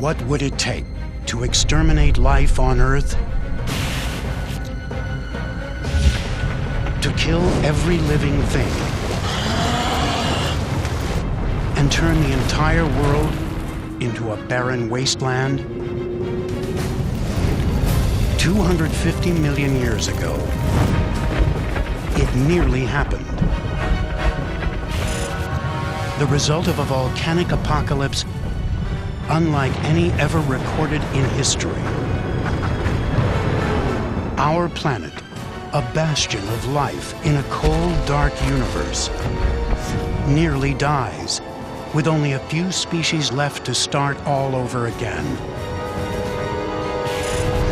What would it take to exterminate life on Earth? To kill every living thing and turn the entire world into a barren wasteland? 250 million years ago, it nearly happened. The result of a volcanic apocalypse unlike any ever recorded in history. Our planet, a bastion of life in a cold, dark universe, nearly dies, with only a few species left to start all over again.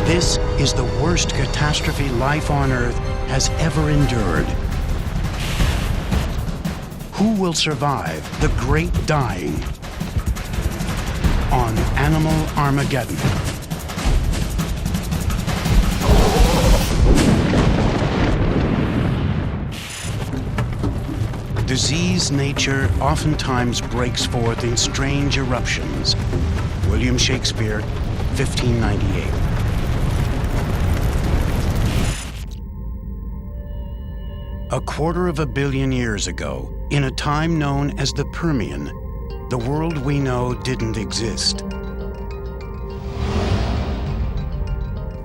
This is the worst catastrophe life on Earth has ever endured. Who will survive the great dying on Animal Armageddon? Disease nature oftentimes breaks forth in strange eruptions. William Shakespeare, 1598. A quarter of a billion years ago, in a time known as the Permian, the world we know didn't exist.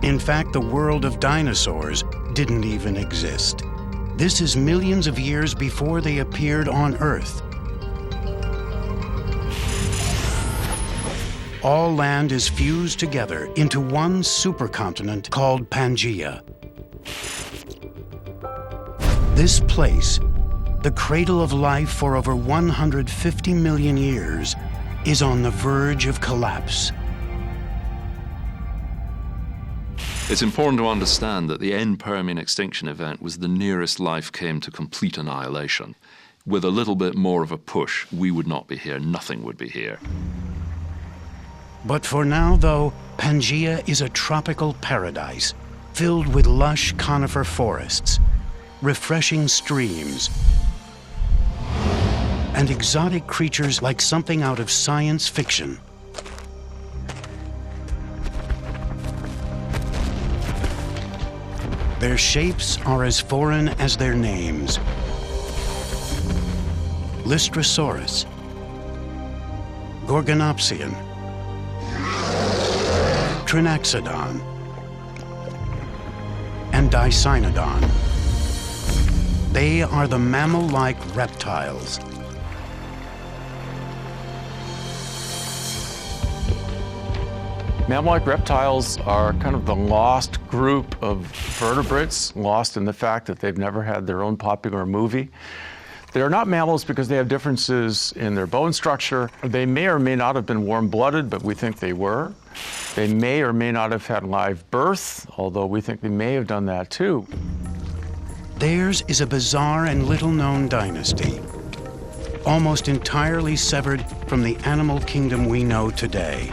In fact, the world of dinosaurs didn't even exist. This is millions of years before they appeared on Earth. All land is fused together into one supercontinent called Pangaea. This place, the cradle of life for over 150 million years, is on the verge of collapse. It's important to understand that the end Permian extinction event was the nearest life came to complete annihilation. With a little bit more of a push, we would not be here, nothing would be here. But for now, though, Pangaea is a tropical paradise filled with lush conifer forests, refreshing streams, and exotic creatures like something out of science fiction. Their shapes are as foreign as their names. Lystrosaurus, Gorgonopsian, Trinaxodon, and Dicynodon. They are the mammal-like reptiles. Mammal-like reptiles are kind of the lost group of vertebrates, lost in the fact that they've never had their own popular movie. They're not mammals because they have differences in their bone structure. They may or may not have been warm-blooded, but we think they were. They may or may not have had live birth, although we think they may have done that too. Theirs is a bizarre and little-known dynasty, almost entirely severed from the animal kingdom we know today.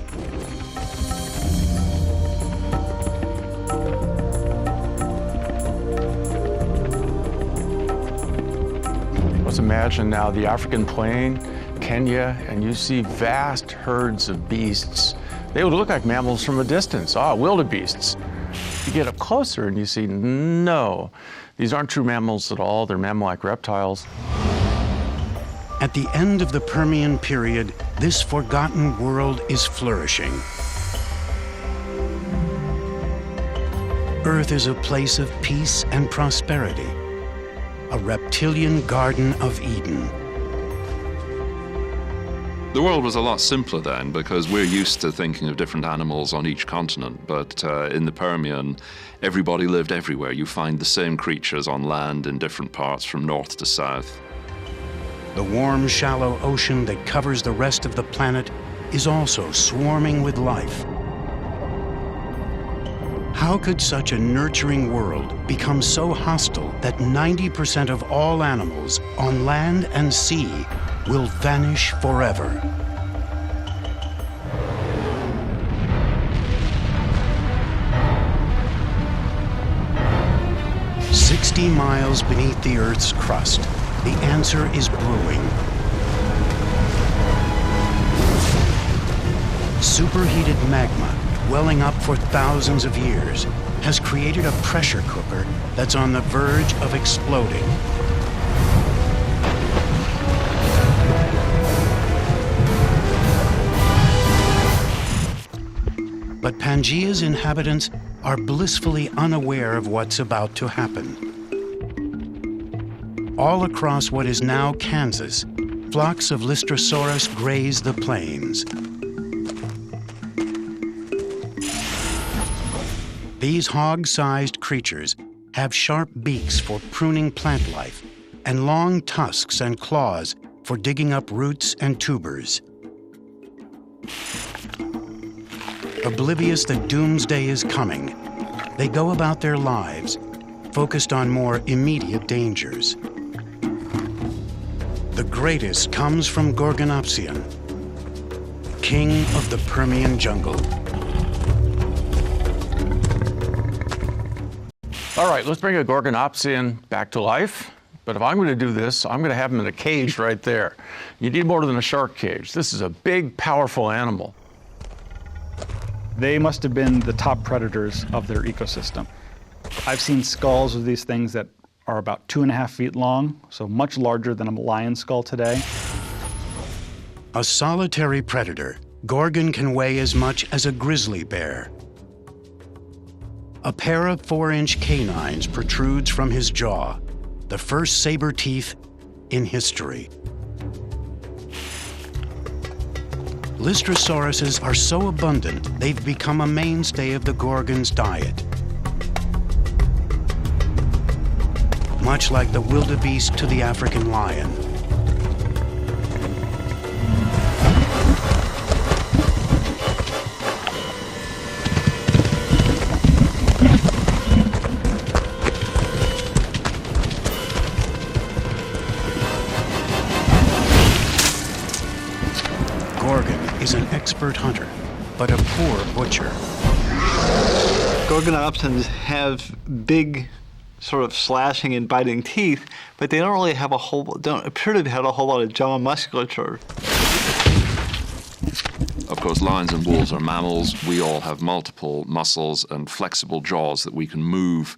Let's imagine now the African plain, Kenya, and you see vast herds of beasts. They would look like mammals from a distance. Wildebeests. You get up closer and you see, no, these aren't true mammals at all. They're mammal-like reptiles. At the end of the Permian period, this forgotten world is flourishing. Earth is a place of peace and prosperity, a reptilian Garden of Eden. The world was a lot simpler then because we're used to thinking of different animals on each continent, but in the Permian, everybody lived everywhere. You find the same creatures on land in different parts from north to south. The warm, shallow ocean that covers the rest of the planet is also swarming with life. How could such a nurturing world become so hostile that 90% of all animals on land and sea will vanish forever? "60 miles beneath the Earth's crust, the answer is brewing. Superheated magma, welling up for thousands of years, has created a pressure cooker that's on the verge of exploding. But Pangaea's inhabitants are blissfully unaware of what's about to happen. All across what is now Kansas, flocks of Lystrosaurus graze the plains. These hog-sized creatures have sharp beaks for pruning plant life and long tusks and claws for digging up roots and tubers. Oblivious that doomsday is coming, they go about their lives, focused on more immediate dangers. The greatest comes from Gorgonopsian, king of the Permian jungle. All right, let's bring a Gorgonopsian back to life. But if I'm going to do this, I'm going to have him in a cage right there. You need more than a shark cage. This is a big, powerful animal. They must have been the top predators of their ecosystem. I've seen skulls of these things that are about 2.5 feet long, so much larger than a lion skull today. A solitary predator, Gorgon can weigh as much as a grizzly bear. A pair of 4-inch canines protrudes from his jaw, the first saber teeth in history. Lystrosauruses are so abundant, they've become a mainstay of the Gorgon's diet. Much like the wildebeest to the African lion. Gorgon is an expert hunter, but a poor butcher. Gorgonopsians have big sort of slashing and biting teeth, but they don't really have don't appear to have a whole lot of jaw musculature. Of course, lions and wolves are mammals. We all have multiple muscles and flexible jaws that we can move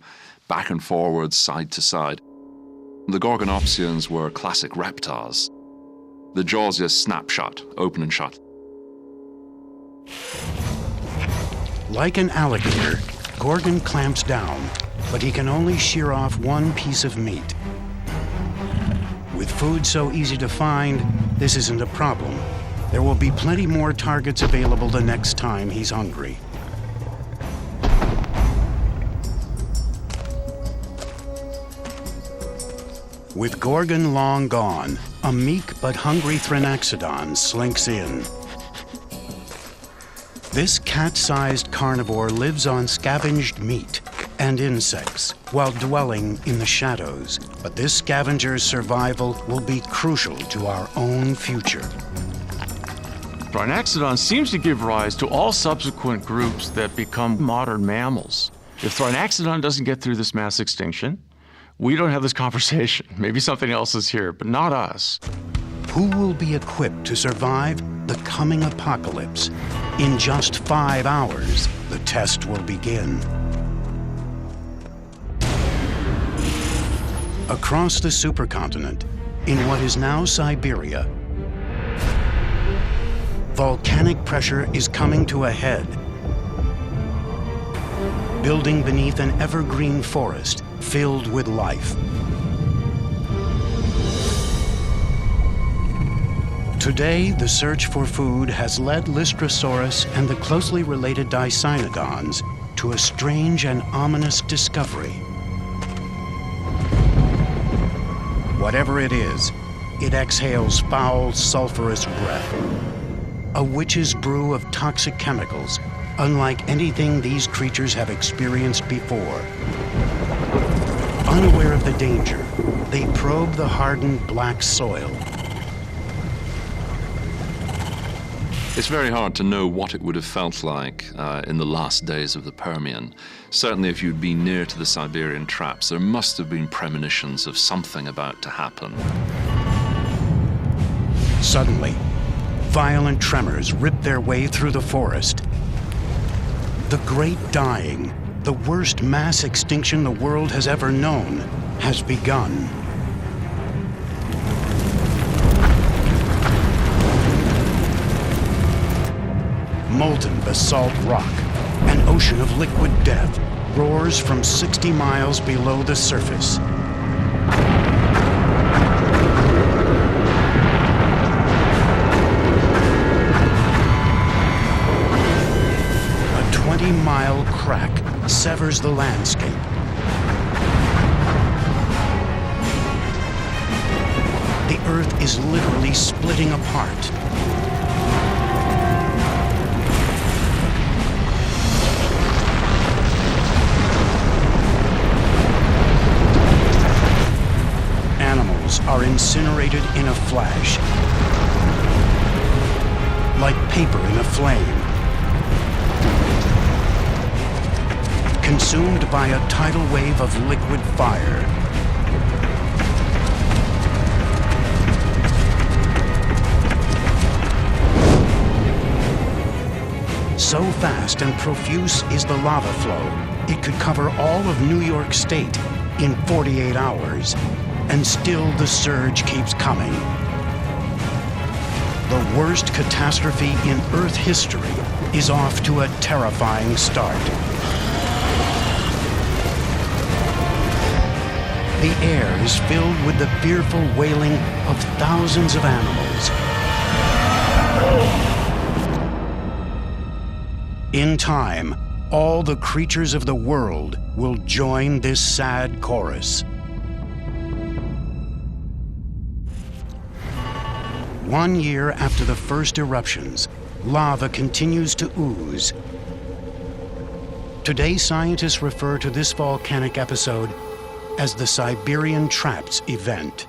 back and forwards, side to side. The Gorgonopsians were classic reptiles. The jaws just snap shut, open and shut. Like an alligator, Gorgon clamps down, but he can only shear off one piece of meat. With food so easy to find, this isn't a problem. There will be plenty more targets available the next time he's hungry. With Gorgon long gone, a meek but hungry Thrinaxodon slinks in. This cat-sized carnivore lives on scavenged meat and insects while dwelling in the shadows. But this scavenger's survival will be crucial to our own future. Thrinaxodon seems to give rise to all subsequent groups that become modern mammals. If Thrinaxodon doesn't get through this mass extinction, we don't have this conversation. Maybe something else is here, but not us. Who will be equipped to survive the coming apocalypse? In just 5 hours, the test will begin. Across the supercontinent, in what is now Siberia, volcanic pressure is coming to a head. Building beneath an evergreen forest filled with life. Today, the search for food has led Lystrosaurus and the closely related Dicynodons to a strange and ominous discovery. Whatever it is, it exhales foul, sulfurous breath. A witch's brew of toxic chemicals, unlike anything these creatures have experienced before. Unaware of the danger, they probe the hardened black soil. It's very hard to know what it would have felt like in the last days of the Permian. Certainly if you'd been near to the Siberian traps, there must have been premonitions of something about to happen. Suddenly, Violent tremors rip their way through the forest. The Great Dying, the worst mass extinction the world has ever known, has begun. Molten basalt rock, an ocean of liquid death, roars from 60 miles below the surface. A 20-mile crack severs the landscape. The Earth is literally splitting apart. Animals are incinerated in a flash, like paper in a flame. Consumed by a tidal wave of liquid fire. So fast and profuse is the lava flow, it could cover all of New York State in 48 hours, and still the surge keeps coming. The worst catastrophe in Earth history is off to a terrifying start. The air is filled with the fearful wailing of thousands of animals. In time, all the creatures of the world will join this sad chorus. One year after the first eruptions, lava continues to ooze. Today, scientists refer to this volcanic episode as the Siberian Traps event.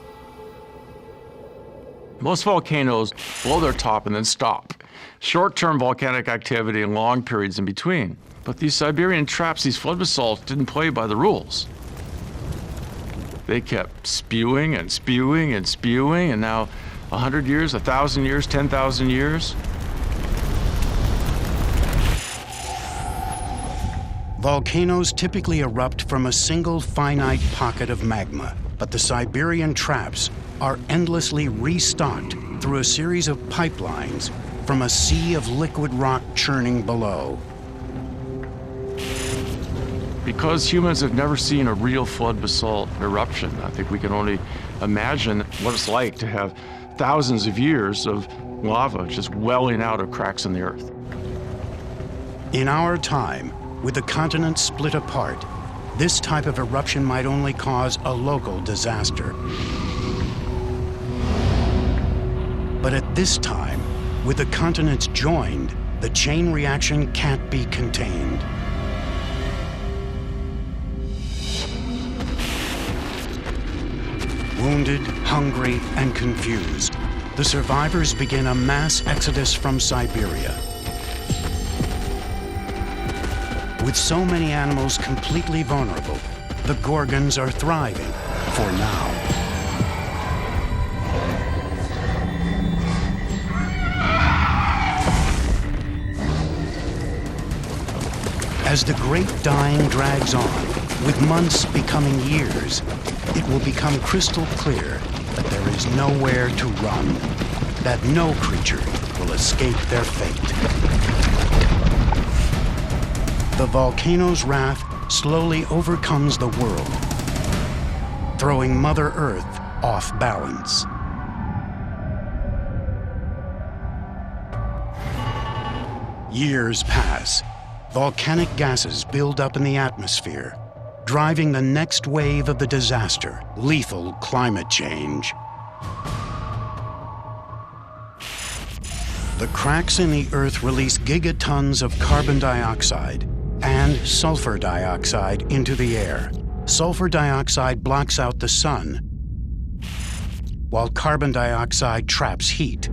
Most volcanoes blow their top and then stop. Short-term volcanic activity and long periods in between. But these Siberian traps, these flood basalts, didn't play by the rules. They kept spewing and spewing and spewing, and now 100 years, 1,000 years, 10,000 years. Volcanoes typically erupt from a single finite pocket of magma, but the Siberian traps are endlessly restocked through a series of pipelines from a sea of liquid rock churning below. Because humans have never seen a real flood basalt eruption, I think we can only imagine what it's like to have thousands of years of lava just welling out of cracks in the earth. In our time, with the continent split apart, this type of eruption might only cause a local disaster. But at this time, with the continents joined, the chain reaction can't be contained. Wounded, hungry, and confused, the survivors begin a mass exodus from Siberia. With so many animals completely vulnerable, the Gorgons are thriving, for now. As the Great Dying drags on, with months becoming years, it will become crystal clear that there is nowhere to run, that no creature will escape their fate. The volcano's wrath slowly overcomes the world, throwing Mother Earth off balance. Years pass. Volcanic gases build up in the atmosphere, driving the next wave of the disaster, lethal climate change. The cracks in the Earth release gigatons of carbon dioxide and sulfur dioxide into the air. Sulfur dioxide blocks out the sun, while carbon dioxide traps heat.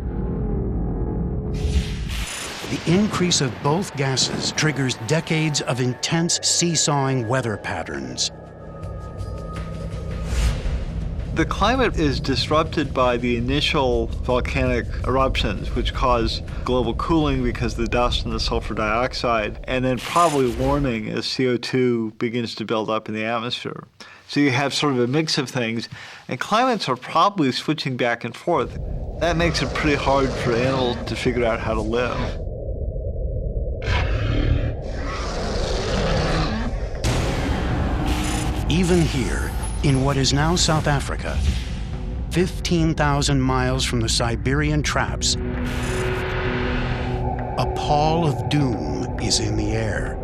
The increase of both gases triggers decades of intense seesawing weather patterns. The climate is disrupted by the initial volcanic eruptions, which cause global cooling because of the dust and the sulfur dioxide, and then probably warming as CO2 begins to build up in the atmosphere. So you have sort of a mix of things, and climates are probably switching back and forth. That makes it pretty hard for animals to figure out how to live. Even here, in what is now South Africa, 15,000 miles from the Siberian traps, a pall of doom is in the air.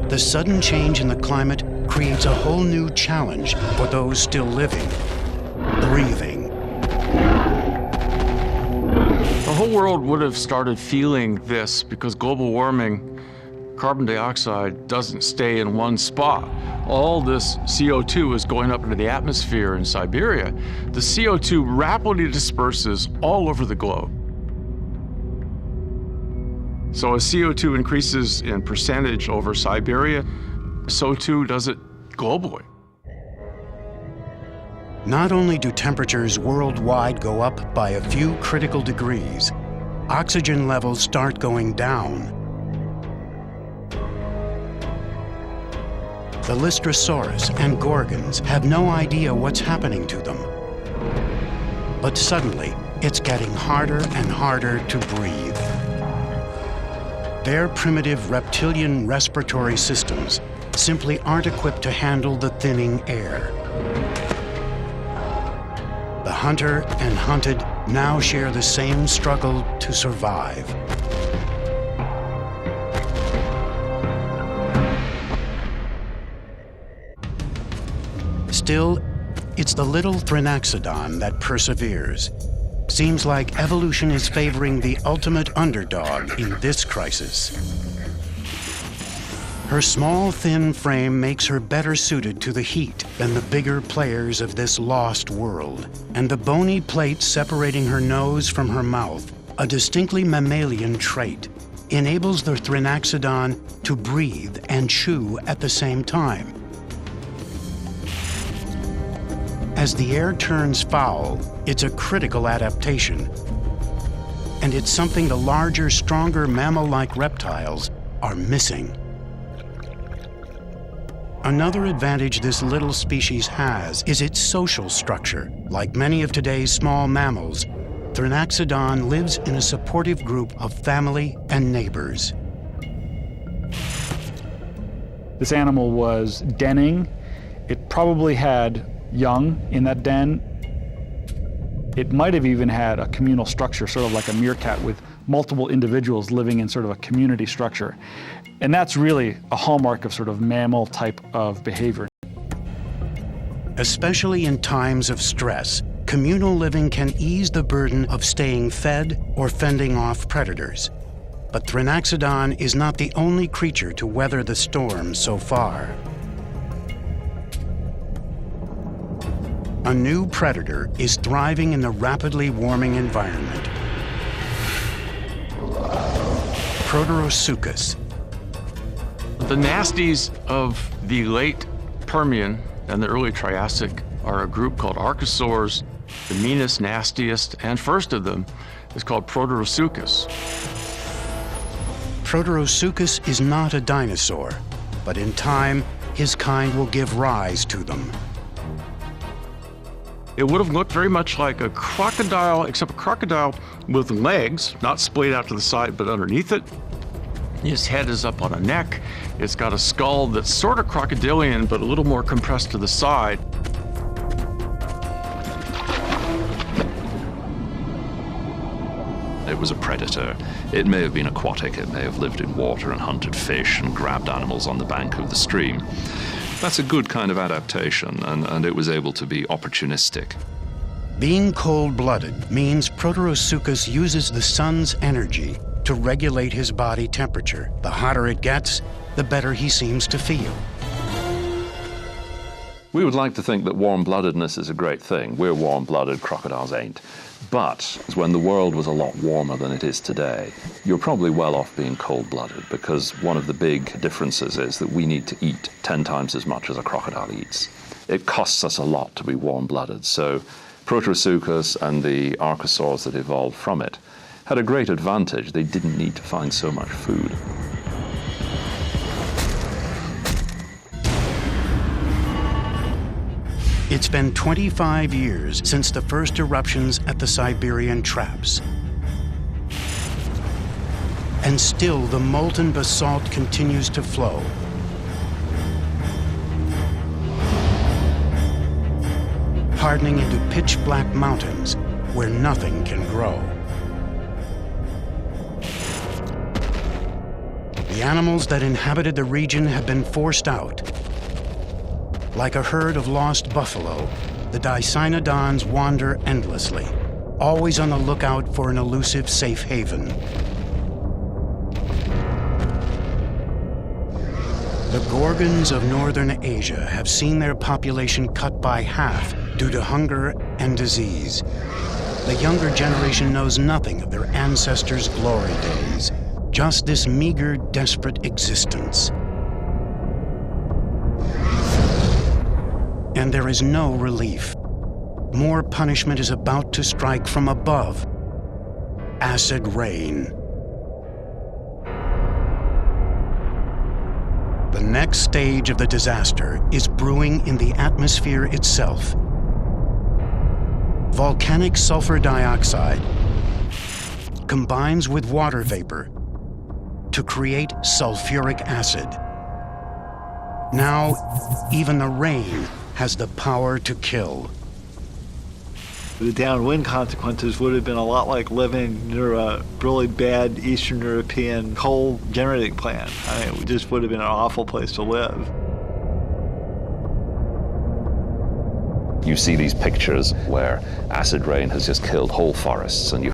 The sudden change in the climate creates a whole new challenge for those still living, breathing. The whole world would have started feeling this because global warming, carbon dioxide doesn't stay in one spot. All this CO2 is going up into the atmosphere in Siberia. The CO2 rapidly disperses all over the globe. So as CO2 increases in percentage over Siberia, so too does it globally. Not only do temperatures worldwide go up by a few critical degrees, oxygen levels start going down. The Lystrosaurus and Gorgons have no idea what's happening to them. But suddenly, it's getting harder and harder to breathe. Their primitive reptilian respiratory systems simply aren't equipped to handle the thinning air. The hunter and hunted now share the same struggle to survive. Still, it's the little Thrinaxodon that perseveres. Seems like evolution is favoring the ultimate underdog in this crisis. Her small, thin frame makes her better suited to the heat than the bigger players of this lost world. And the bony plate separating her nose from her mouth, a distinctly mammalian trait, enables the Thrinaxodon to breathe and chew at the same time. As the air turns foul, it's a critical adaptation. And it's something the larger, stronger mammal-like reptiles are missing. Another advantage this little species has is its social structure. Like many of today's small mammals, Thrinaxodon lives in a supportive group of family and neighbors. This animal was denning. It probably had young in that den. It might have even had a communal structure, sort of like a meerkat with multiple individuals living in sort of a community structure. And that's really a hallmark of sort of mammal type of behavior. Especially in times of stress, communal living can ease the burden of staying fed or fending off predators. But Thrinaxodon is not the only creature to weather the storm so far. A new predator is thriving in the rapidly warming environment. Proterosuchus. The nasties of the late Permian and the early Triassic are a group called archosaurs. The meanest, nastiest, and first of them is called Proterosuchus. Proterosuchus is not a dinosaur, but in time, his kind will give rise to them. It would have looked very much like a crocodile, except a crocodile with legs, not splayed out to the side, but underneath it. His head is up on a neck. It's got a skull that's sort of crocodilian, but a little more compressed to the side. It was a predator. It may have been aquatic, it may have lived in water and hunted fish and grabbed animals on the bank of the stream. That's a good kind of adaptation, and it was able to be opportunistic. Being cold-blooded means Proterosuchus uses the sun's energy to regulate his body temperature. The hotter it gets, the better he seems to feel. We would like to think that warm-bloodedness is a great thing. We're warm-blooded, crocodiles ain't. But when the world was a lot warmer than it is today, you're probably well off being cold-blooded, because one of the big differences is that we need to eat 10 times as much as a crocodile eats. it costs us a lot to be warm-blooded. So Proterosuchus and the archosaurs that evolved from it had a great advantage. They didn't need to find so much food. It's been 25 years since the first eruptions at the Siberian traps. And still the molten basalt continues to flow. Hardening into pitch-black mountains where nothing can grow. The animals that inhabited the region have been forced out. Like a herd of lost buffalo, the Dicynodons wander endlessly, always on the lookout for an elusive safe haven. The gorgons of northern Asia have seen their population cut by half due to hunger and disease. The younger generation knows nothing of their ancestors' glory days, just this meager, desperate existence. And there is no relief. More punishment is about to strike from above. Acid rain. The next stage of the disaster is brewing in the atmosphere itself. Volcanic sulfur dioxide combines with water vapor to create sulfuric acid. Now, even the rain has the power to kill. The downwind consequences would have been a lot like living near a really bad Eastern European coal generating plant. I mean, it just would have been an awful place to live. You see these pictures where acid rain has just killed whole forests, and you